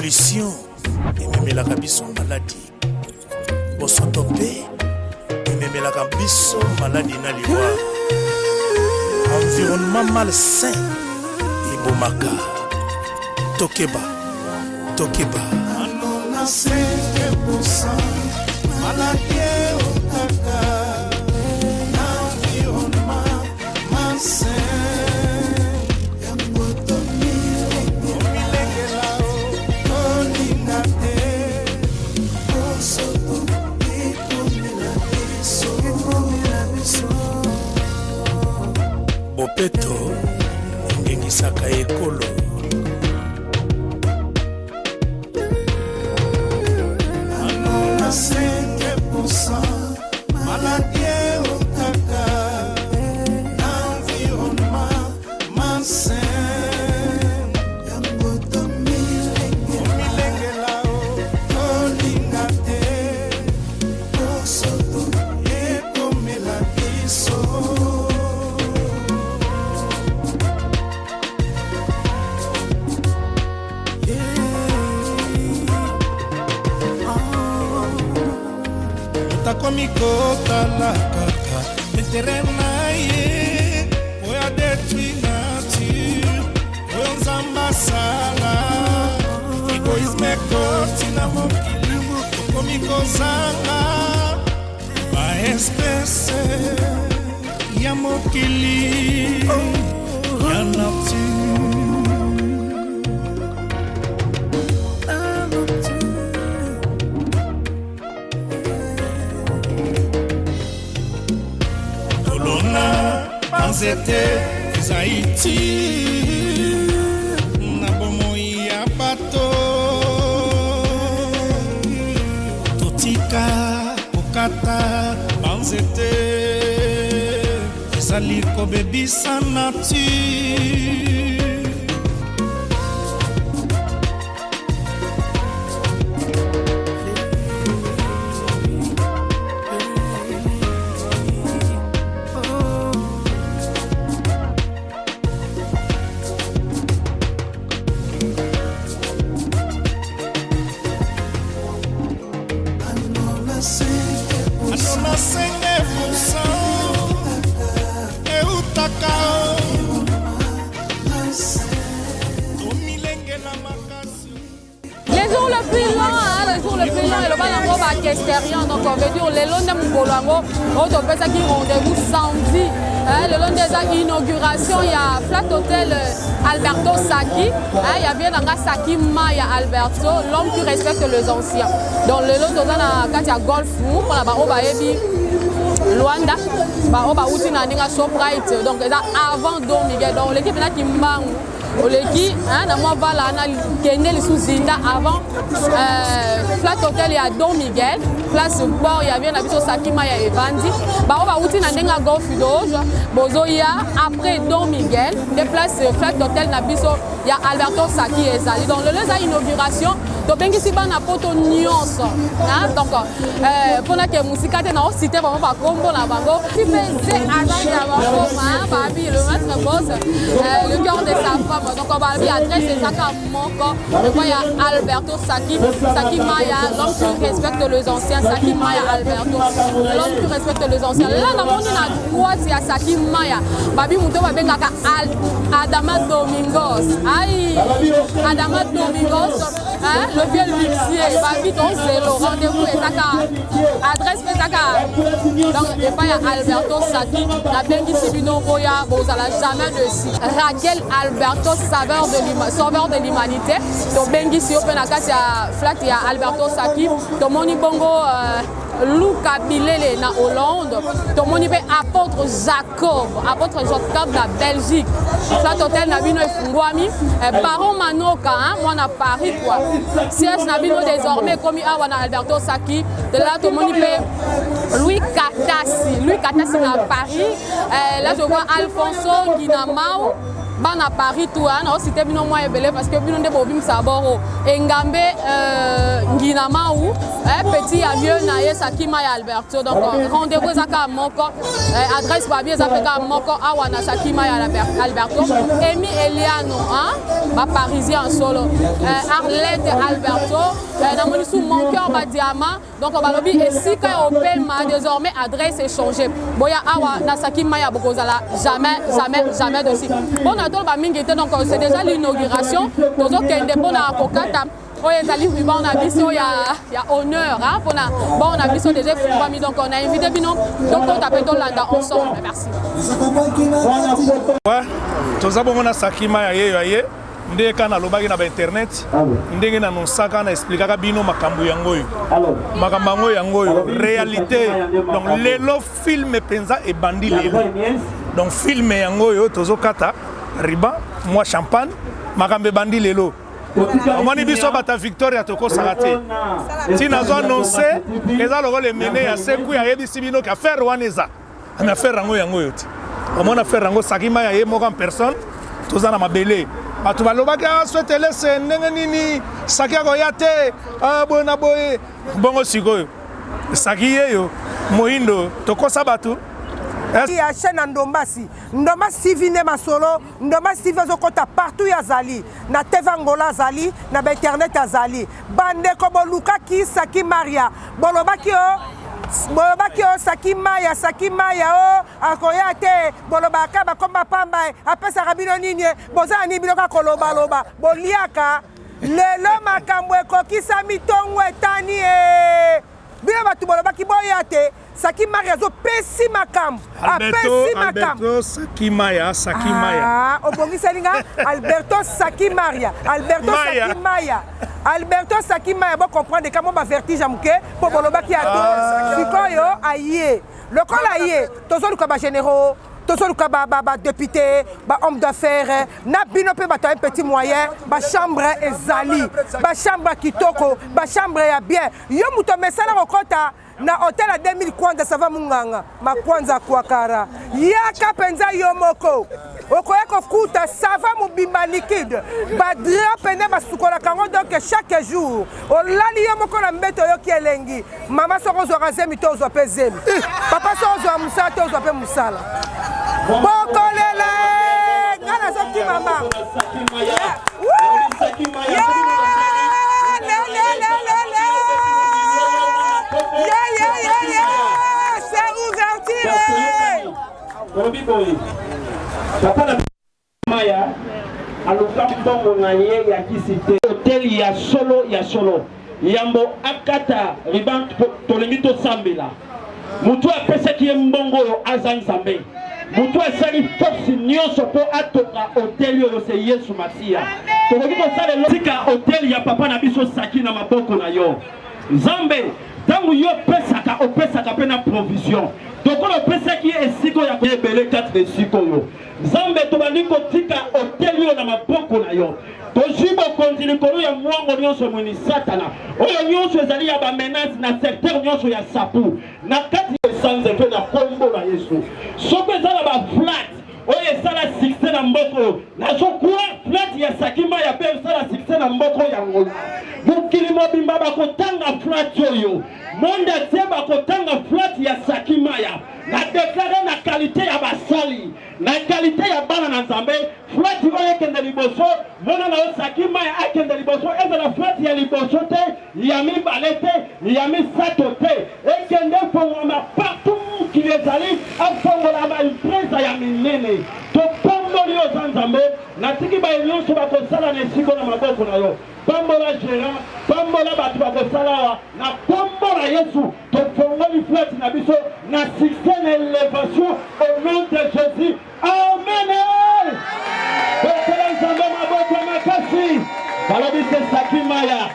pollution ememelaka biso maladie bosoto mpe ememelaka biso maladie na liwa environnement malsain ebomaka tokeba anona 5% maladie otaka na environnement malsain. Bopeto engengisaka ekolo anona 5% maladie otaka na environnement malsain. Takomi kotala kaka intérêt na ye oya détruire nature oyo nzamba sala égoïsme ekoti na mokili tokomi kozanga baespèce ya mokili ya nature. Banzete Zaiti na bomoi ya bato totika kokata banzete ezali kobebisa nature. Les jours le plus lent, et le balango va question. Donc on veut dire les longs de Mbolango, on peut faire qui rendez-vous samedi. Le long des inaugurations, il y a Flat Hotel Alberto Saki. Il y a bien dans Saki Maya Alberto, l'homme qui respecte les anciens. Donc le long de la golf, pour la barobaebi. Luanda, on va aussi dans la Shoprite, donc avant Don Miguel, donc l'équipe là qui manque, l'équipe, dans moi voilà, on a gagné les sous-zinda avant Flat Hotel et à Don Miguel, place bord il y a bien l'habitude Sakimaya et Bandi, on va aussi dans la golf d'Oge, Bozoya après Don Miguel, des places Flat Hotel Nabiso, il y a Alberto Saki et Zali, donc le lieu d'inauguration. Donc, bien ici, on a poto nuance. Donc, pour que musique est cité vraiment par combo la bango. Tu fais le maître boss, le cœur de sa femme. Donc, on va lui adresser ça comme Moko. Il y a Alberto Saki, Saki Maya, l'homme qui respecte les anciens. Saki Maya Alberto, l'homme qui respecte les anciens. Là, on a quoi c'est à Saki Maya. Babi Mouto va bien Adama Domingos. Aïe, Adama Domingos. Le vieux huissier, Babi, donc c'est le rendez-vous et adresse donc il y a Alberto Saki, la Bengi Sibino Boya, vous n'allez jamais de si. Raquel Alberto, sauveur de l'humanité. Donc Bengi Sibino Flat, il y a Alberto Saki, donc Moni Bongo. Luca Bilele na Hollande, tout le monde est apôtre Jacob na Belgique. Flat Hotel na bino efungwami, Baron Manoka, moi na Paris quoi. Siège na bino désormais comme awana Alberto Saki, de là tout le monde est Louis Katassi na Paris. Là je vois Alfonso Guinamao. bana Paris tout hein aussi te bino moi ebele parce que bino nde bobim saboro engambe nginama ou petit avion na Saki Maya Alberto donc rendez-vous zaka moko adresse ba bien zaka moko awa na Saki Maya Alberto Emi Eliano hein ba parisien en solo Arlette Alberto na moni sous mon cœur ba diamant donc on va lobby et si quand on paie désormais adresse échangée boya awa na Saki Maya bokozala jamais de si bon attends ba mingete donc c'est déjà l'inauguration tozo kende bona kokata oye zali ruban na biso ya honneur hein pour na bon on a biso déjà famille donc on a invité bino donc on t'appelle Landa ensemble merci ouais toza bongo na Saki Maya ye ndenge kana lobaki na ba internet ndenge na nosaka na expliquer bino makambo yango réalité donc lelo film penza et bandi lelo donc film yango yo tozo kata riba moi champagne makambe bandi lelo omoni biso bata Victoria toko sarate ti nazo annoncer eza loko le mene ya seku ya yebisi bino ka faire waneza na faire yango yo ti omona faire yango Saki Maya ye moko en personne toza na mabele batu balobaka souhaite laisser ndenge nini Saki akoya te bona boye bongo sikoyo Saki yeyo moindo tokosa batu ya chaîne Ndombasi vine masolo Ndombasi vezo kota partout ya zali na TV Angola zali na internet ya zali bande ko boluka ki Saki Maria bolobaki o Saki Maya o akoya te bolobaka bakomba pamba apesa rabino nini boza ni biloka koloba boliaka lelo makambo ekokisa mitongo etani bino batu bolobaki boya te Saki Maria zo pesi makam Alberto Saki Maya obongi selinga Alberto Saki Maya bo comprendre comment ba vertige amuke po bolobaki ato sikoyo aye lokola aye tozo luka ba généraux tozo luka ba député ba homme d'affaires na bino pe ba un petit moyen ba chambre ezali ba chambre kitoko ba chambre ya bien yo muto mesala kokota na hotel à 2000 kwanza sava munganga makwanza kwa kara yaka penza yomoko okoyeko kuta sava mubimba liquide ba drap pene basukola kango donc chaque jour olali yomoko na mbeto yoki elengi mama soko zo razemi to zo pezemi papa soko zo musala to zo pe musala bokolela ngana zo ki mama Papa Maya aluka mbongo na ye ya kisite hotel ya solo yambo akata riban tolengi to sambela mutu apesa ki mbongo yo azan zambe mutu asali force nyonso po atoka hotel yo se Yesu Masia tolengi to sale lotika hotel ya papa na biso Saki na maboko na yo zambe tangu yo opesaka pena provision tokola pesa ki esiko ya kebele 4 de siko yo zambe tobandi kotika hotel yo na maboko na yo tojibo konzili kolo ya mwango nyonso mwini satana oyo nyonso ezali ya ba menace na secteur nyonso ya sapu na kati esanze pe na kombo na Yesu soko ezala ba flat oyo esala succès na mboko na sokuwa flat ya Saki Maya pe esala succès na mboko ya ngolo mukili mobimba bakotanga flat oyo monde ateba kotanga flat ya Saki Maya na déclarer na qualité ya basali na qualité ya bana na Nzambe flat oyo ekende liboso mona na Saki Maya akende liboso ezala flat ya liboso te ya mibale te ya misato te ekende fongoma partout qui les ali afongola ba impresa ya minene to pombo lio Nzambe na tiki ba nyonso bakosala na esiko na maboko na yo pambola gérant pambola batu bakosala na pombo na Yesu to fongoli flat na biso na système élévation au nom de Jésus amen Bokela Nzambe maboko makasi balobi se Saki Maya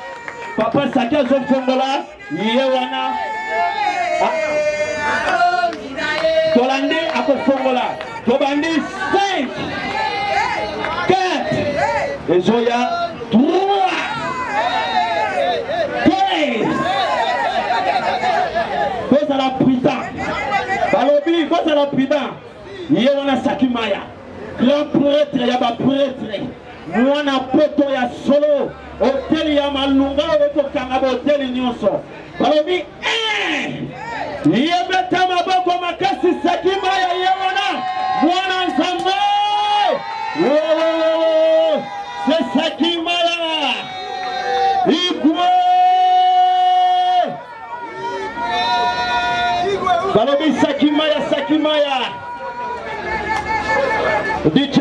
papa Saki azo fongola ye wana tolandi akofongola tobandi 5 4 ezoya 3 Bosa la prida balobi bosa la prida ye wana Saki Maya grand prêtre ya ba prêtre mwana poto ya solo hôtel ya malunga oko kanga hôtel nyonso balobi yebeta maboko makasi sakima ya yewana mwana nzambe c'est sakima ya igwe balobi sakima ya DJ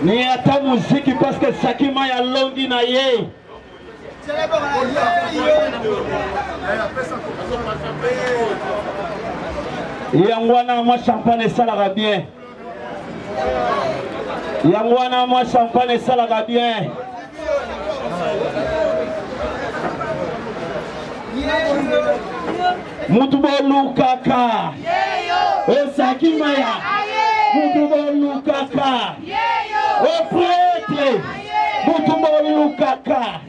ni ata muziki parce que sakima ya longi na ye yangwana moi champagne salaka bien yangwana moi champagne salaka bien mutu bolukaka sakima ya mutu bolukaka o prêtre mutu bolukaka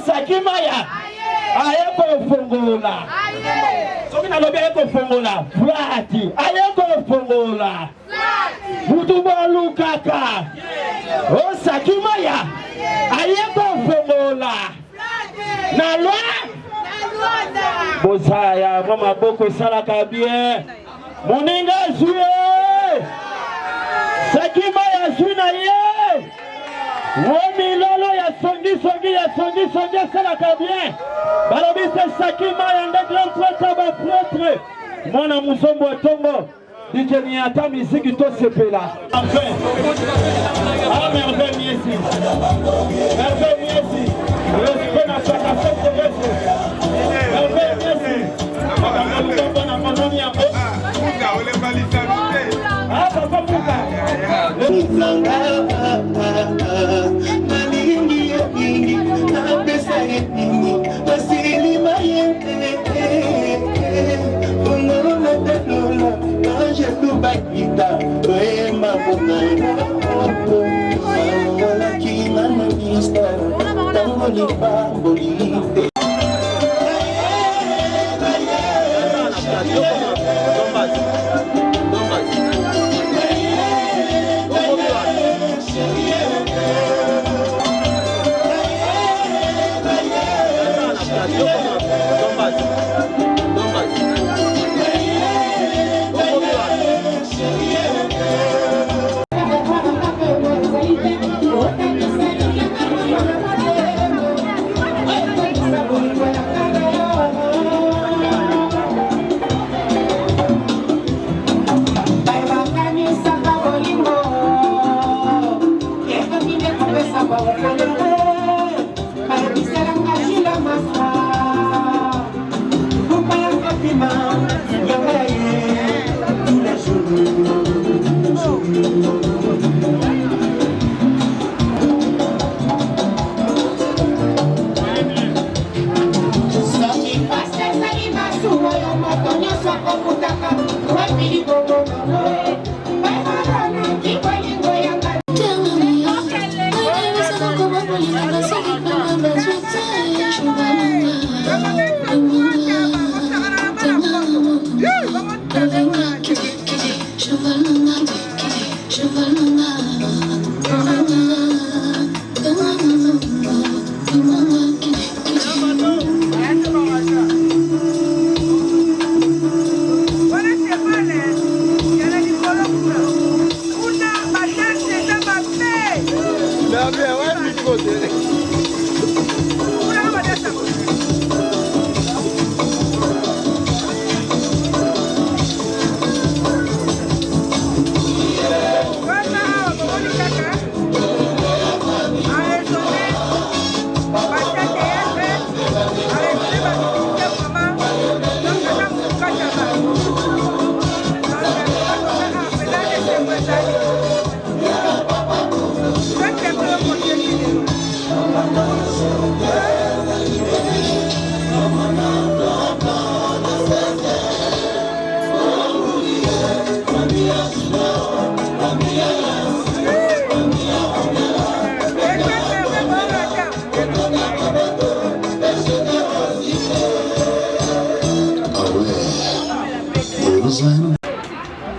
sakima ya ayeko fongola soki nalobi ayeko fongola flati ayeko fongola mutu bolukaka sakima ya ayeko fongola na loi bosaya mama boko salaka bien moninga joué sakima ya juna ye womilolo ya songi salaka bien balobi se sakima ya nde grand prêtre ba prêtre mwana musombo etongo dije ni ata miziki to sepela enfin merveille miesi respect na sakasa terrestre merveille miesi na manoni ya Muka ole balisa mite. papa muka Malingi ya nini na pesa ya nini basili mayente Onona tanola Nanje tubakita Wema bunana Wala kina na vista Tangoli pambolite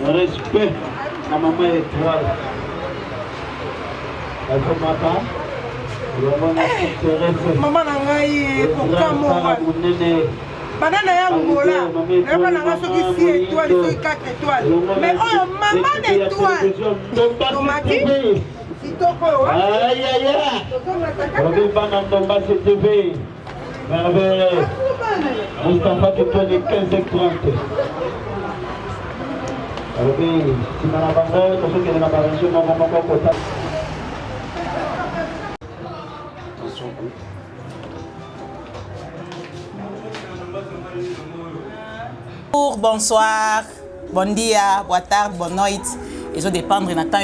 Respect à maman étoile. Maman n'a rien pour banana ya ngola eba na ngaso ki 6 étoiles so 4 étoiles mais oh maman étoile tomati kitoko aïe aïe aïe bana tomba CTV merveille Mustafa qui tourne 15h30 si na bango to so que na baranjo maman ko kota Bonsoir, bon dia, boa tarde, bonne nuit. Et je dépendre de temps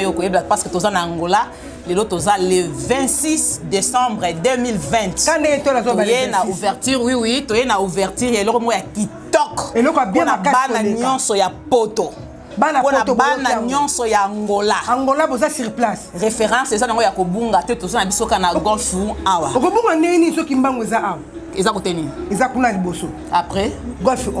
parce que tous en Angola, les autres le 26 décembre 2020. Quand est la ouverture, oui, tu es na ouverture et l'autre moi qui toque. Et l'autre bien ma bana nyonso ya poto. Bana nyonso ya Angola. Angola boza sur place. Référence c'est ça ngo ya kobunga te tous na biso kana golf awa. Okobunga nini so kimbango za awa. Eza koteni. Eza kuna liboso. Après golf 1.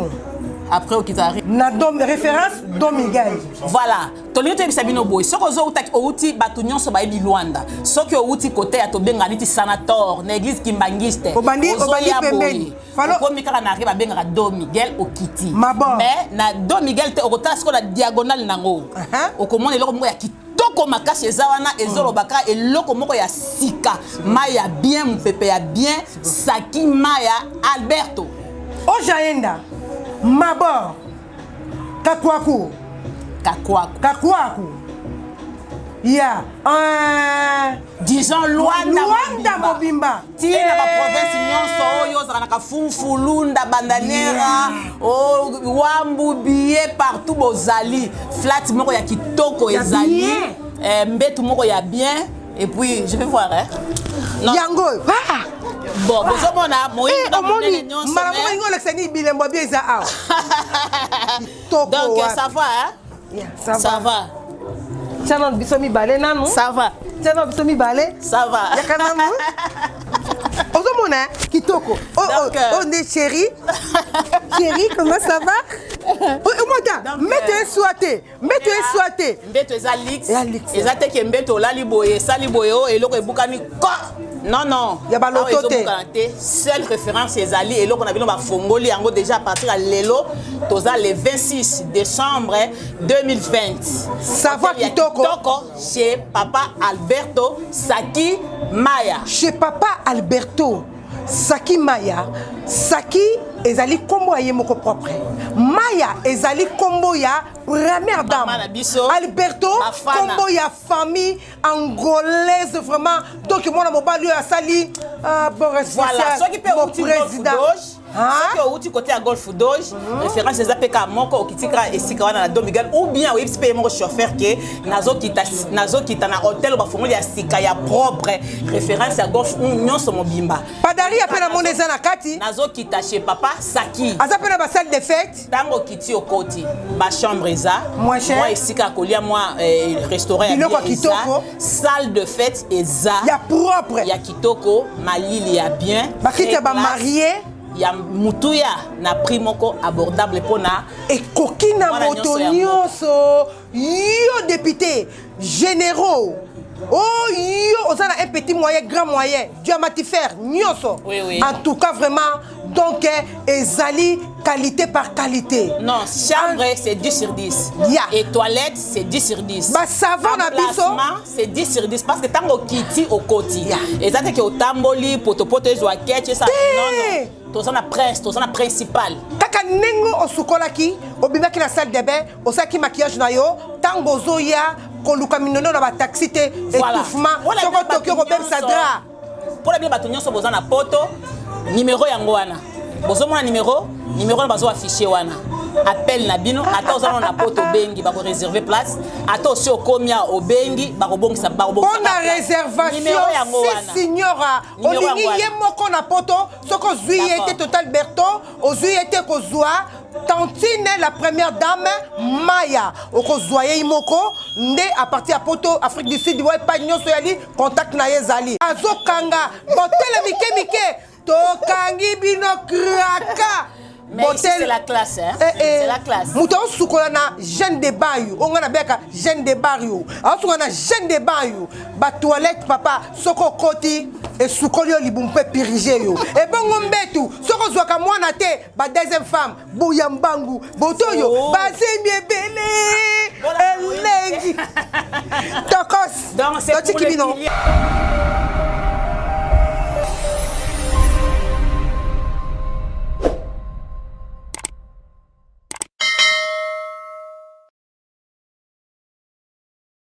Après, au Kitari. Na référence Dom Miguel. Voilà. Tolito e bisabino boy. Soko zo utaki outi batunyon so baebi Luanda. Soko outi côté ya tobenga niti sanator, na église kimbangiste. Obandi pembeni. Falo ko mikaka na riba benga Dom Miguel okiti. Mabor. Mais na Dom Miguel te okota siko la diagonale nango. Okomona eloko moko ya kitoko makasi ezawana ezolobaka eloko moko ya sika. Maya bien mpepe ya bien Saki Maya Alberto. Ojaenda. Mabor Kakwaku ya disons Luanda Mobimba tina ba province nyonso oyo zaka na kafunfu Lunda Bandanera o Wambu Bié partout bozali flat moko ya kitoko ezali mbetu moko ya bien et puis je vais voir yango bon bozomona moyinga omoni maramu ngo lexeni bilembo bien za awa donc ça va ça va Tchana bisomi balé nanu ça va Tchana bisomi balé ça va yakanamu ozomona kitoko on est chérie comment ça va Omoda mette souhaité mbeto ezalix ezate ke mbeto lali boye sali boye o eloko ebukani ko non ya balotote seule référence ezali eloko na bino ba fongoli yango déjà à partir à lelo toza le 26 décembre 2020 ça va kitoko chez papa Alberto Saki Maya chez papa Alberto Saki Maya Saki ezali kombo ya moko propre Maya ezali kombo ya première dame Alberto kombo ya famille angolaise vraiment donc moi mobali ya sali bon voilà ce qui peut au président ce qui outi côté à Golf Doge référence les APK moko okitika esika wana na Dom Miguel ou bien oui paye mon chauffeur que nazo kita na hôtel ba fongoli ya sika ya propre référence à Golf nyonso mobimba padari apena moneza na kati nazo kita chez papa Saki azapena ba salle de fête tango kiti okoti ba chambre eza moi esika kolia moi restaurant ya kitoko salle de fête eza ya propre ya kitoko malili ya bien bakita ba marié ya mutuya na prix moko abordable pona ekokina moto nyonso yo député généraux oh yo osana un petit moyen grand moyen diamantifère nyonso en tout cas vraiment donc ezali qualité par qualité non chambre c'est 10 sur 10 et toilette c'est 10 sur 10 ba savon na biso c'est 10 sur 10 parce que tango kiti okoti ezate ke otamboli potopoto ezwa ketche ça non tozana prince tozana principal kaka nengo osukolaki obimaki na salle de bain osaki maquillage na yo tango zoya koluka minono na ba taxi te étouffement soko tokyo ko bem sadra pour la bien bato nyonso bozana poto numéro yango wana bozomona numéro na bazo afficher wana appel na bino ata ozana na poto bengi ba ko réserver place ata aussi okomia obengi ba ko bongisa on a réservation si signora olingi ye moko na poto soko zui était total Berto ozui était ko zwa tantine la première dame Maya okozwaye imoko nde à partir à poto Afrique du Sud ouais pas nyonso yali contact na yezali azokanga botele mike tokangi bino kraka Mais ici, c'est la classe, hein? C'est la classe. Mouton soukolana jeune de bayu. On a beka jeune de bayu. Alors soukolana jeune de bayu. Ba toilette papa soko koti et soukolio libumpe pirige yo. Et bon ngombetu soko zwaka mwana te ba deuxième femme bouyambangu botoyo ba semie bele elengi. Tokos. Donc c'est pour le